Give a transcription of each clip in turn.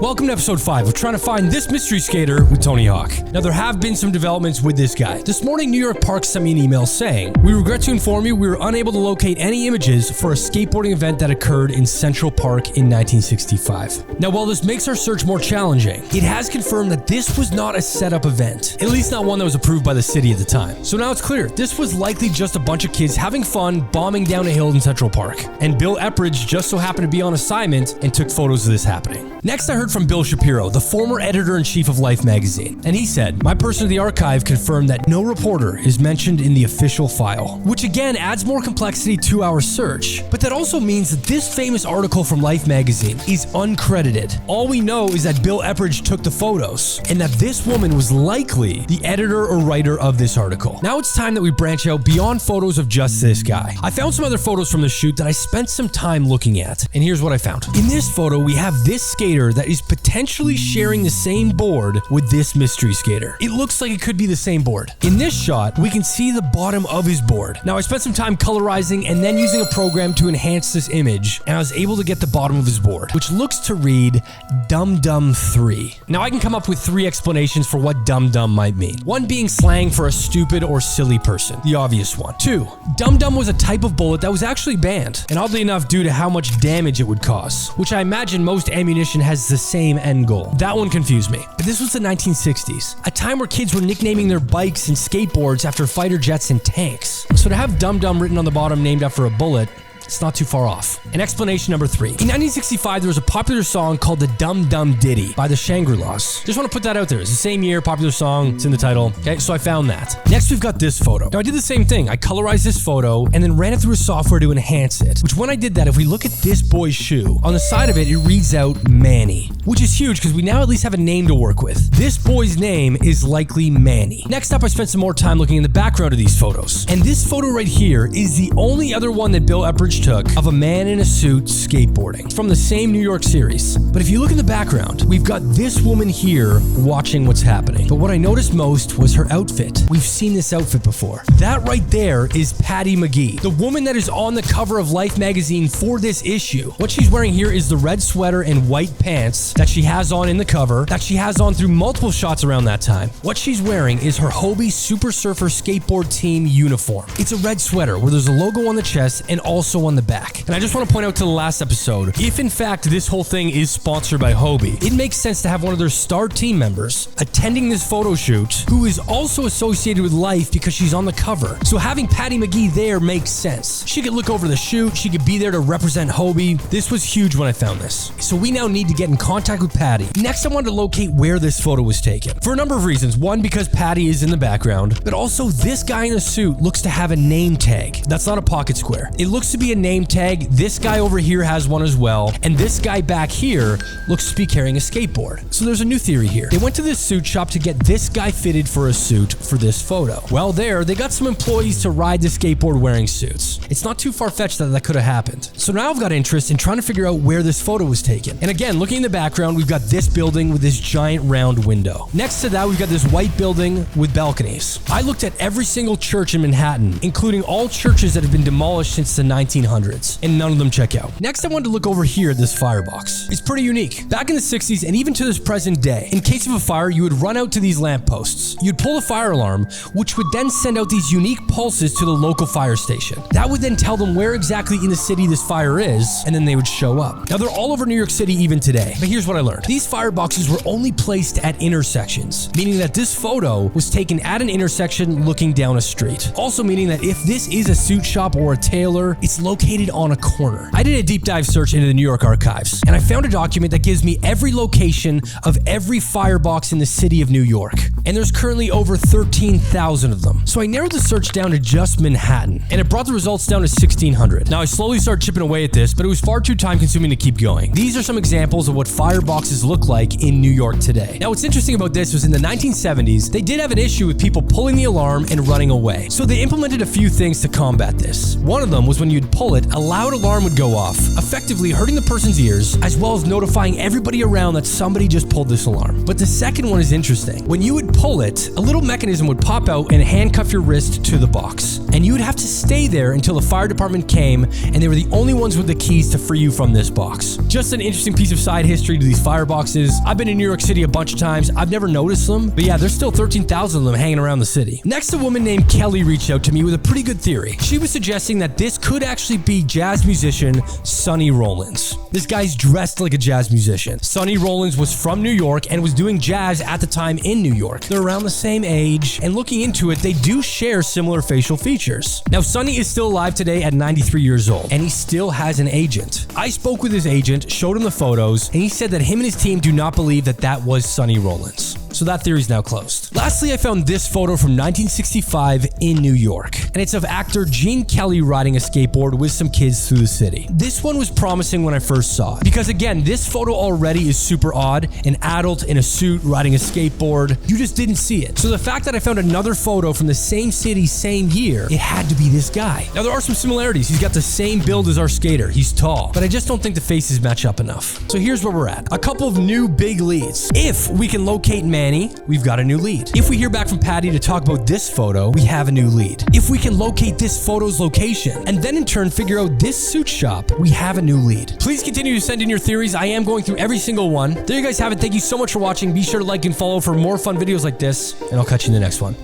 Welcome to episode 5 of trying to find this mystery skater with Tony Hawk. Now, there have been some developments with this guy. This morning, New York Park sent me an email saying, "We regret to inform you we were unable to locate any images for a skateboarding event that occurred in Central Park in 1965. Now, while this makes our search more challenging, it has confirmed that this was not a set-up event, at least not one that was approved by the city at the time. So now it's clear, this was likely just a bunch of kids having fun bombing down a hill in Central Park. And Bill Epridge just so happened to be on assignment and took photos of this happening." Next, I heard from Bill Shapiro, the former editor-in-chief of Life magazine, and he said, "My person at the archive confirmed that no reporter is mentioned in the official file," which again adds more complexity to our search. But that also means that this famous article from Life magazine is uncredited. All we know is that Bill Epridge took the photos, and that this woman was likely the editor or writer of this article. Now it's time that we branch out beyond photos of just this guy. I found some other photos from the shoot that I spent some time looking at, and here's what I found. In this photo, we have this skater that is potentially sharing the same board with this mystery skater. It looks like it could be the same board. In this shot, we can see the bottom of his board. Now, I spent some time colorizing and then using a program to enhance this image, and I was able to get the bottom of his board, which looks to read Dum Dum 3. Now, I can come up with 3 explanations for what Dum Dum might mean. One being slang for a stupid or silly person, the obvious one. 2, Dum Dum was a type of bullet that was actually banned, and oddly enough due to how much damage it would cause, which I imagine most ammunition has the same end goal. That one confused me. But this was the 1960s, a time where kids were nicknaming their bikes and skateboards after fighter jets and tanks. So to have Dum Dum written on the bottom named after a bullet, it's not too far off. And explanation number 3. In 1965, there was a popular song called the Dum Dum Ditty by the Shangri-Las. Just want to put that out there. It's the same year, popular song, it's in the title. Okay, so I found that. Next, we've got this photo. Now, I did the same thing. I colorized this photo and then ran it through a software to enhance it, which when I did that, if we look at this boy's shoe, on the side of it, it reads out Manny, which is huge because we now at least have a name to work with. This boy's name is likely Manny. Next up, I spent some more time looking in the background of these photos. And this photo right here is the only other one that Bill Epridge took of a man in a suit skateboarding. It's from the same New York series. But if you look in the background, we've got this woman here watching what's happening. But what I noticed most was her outfit. We've seen this outfit before. That right there is Patty McGee, the woman that is on the cover of Life magazine for this issue. What she's wearing here is the red sweater and white pants that she has on in the cover, that she has on through multiple shots around that time. What she's wearing is her Hobie Super Surfer skateboard team uniform. It's a red sweater where there's a logo on the chest and also on the back. And I just want to point out to the last episode, if in fact this whole thing is sponsored by Hobie, it makes sense to have one of their star team members attending this photo shoot who is also associated with Life because she's on the cover. So having Patty McGee there makes sense. She could look over the shoot, she could be there to represent Hobie. This was huge when I found this. So we now need to get in contact with Patty. Next, I wanted to locate where this photo was taken. For a number of reasons. One, because Patty is in the background, but also this guy in the suit looks to have a name tag. That's not a pocket square. It looks to be a name tag. This guy over here has one as well, and this guy back here looks to be carrying a skateboard. So there's a new theory here. They went to this suit shop to get this guy fitted for a suit for this photo. Well, there, they got some employees to ride the skateboard wearing suits. It's not too far-fetched that could have happened. So now I've got interest in trying to figure out where this photo was taken. And again, looking in the background, we've got this building with this giant round window. Next to that, we've got this white building with balconies. I looked at every single church in Manhattan, including all churches that have been demolished since the 1900s, and none of them check out. Next, I wanted to look over here at this firebox. It's pretty unique. Back in the 60s and even to this present day, in case of a fire, you would run out to these lampposts. You'd pull a fire alarm, which would then send out these unique pulses to the local fire station. That would then tell them where exactly in the city this fire is, and then they would show up. Now, they're all over New York City even today, but here's what I learned. These fireboxes were only placed at intersections, meaning that this photo was taken at an intersection looking down a street. Also meaning that if this is a suit shop or a tailor, it's located on a corner. I did a deep dive search into the New York archives, and I found a document that gives me every location of every firebox in the city of New York. And there's currently over 13,000 of them. So I narrowed the search down to just Manhattan, and it brought the results down to 1,600. Now I slowly started chipping away at this, but it was far too time consuming to keep going. These are some examples of what fireboxes look like in New York today. Now what's interesting about this was in the 1970s, they did have an issue with people pulling the alarm and running away. So they implemented a few things to combat this. One of them was when you'd pull it, a loud alarm would go off, effectively hurting the person's ears, as well as notifying everybody around that somebody just pulled this alarm. But the second one is interesting. When you would pull it, a little mechanism would pop out and handcuff your wrist to the box. And you would have to stay there until the fire department came, and they were the only ones with the keys to free you from this box. Just an interesting piece of side history to these fireboxes. I've been in New York City a bunch of times. I've never noticed them, but yeah, there's still 13,000 of them hanging around the city. Next, a woman named Kelly reached out to me with a pretty good theory. She was suggesting that this could actually be jazz musician Sonny Rollins. This guy's dressed like a jazz musician. Sonny Rollins was from New York and was doing jazz at the time in New York. They're around the same age, and looking into it, they do share similar facial features. Now, Sonny is still alive today at 93 years old, and he still has an agent. I spoke with his agent, showed him the photos, and he said that him and his team do not believe that that was Sonny Rollins. So that theory is now closed. Lastly, I found this photo from 1965 in New York, and it's of actor Gene Kelly riding a skateboard with some kids through the city. This one was promising when I first saw it, because again, this photo already is super odd. An adult in a suit riding a skateboard. You just didn't see it. So the fact that I found another photo from the same city, same year, it had to be this guy. Now, there are some similarities. He's got the same build as our skater. He's tall, but I just don't think the faces match up enough. So here's where we're at. A couple of new big leads. If we can locate Manny, we've got a new lead. If we hear back from Patty to talk about this photo, we have a new lead. If we can locate this photo's location, and then in turn figure out this suit shop, we have a new lead. Please continue to send in your theories. I am going through every single one. There you guys have it. Thank you so much for watching. Be sure to like and follow for more fun videos like this, and I'll catch you in the next one.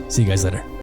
See you guys later.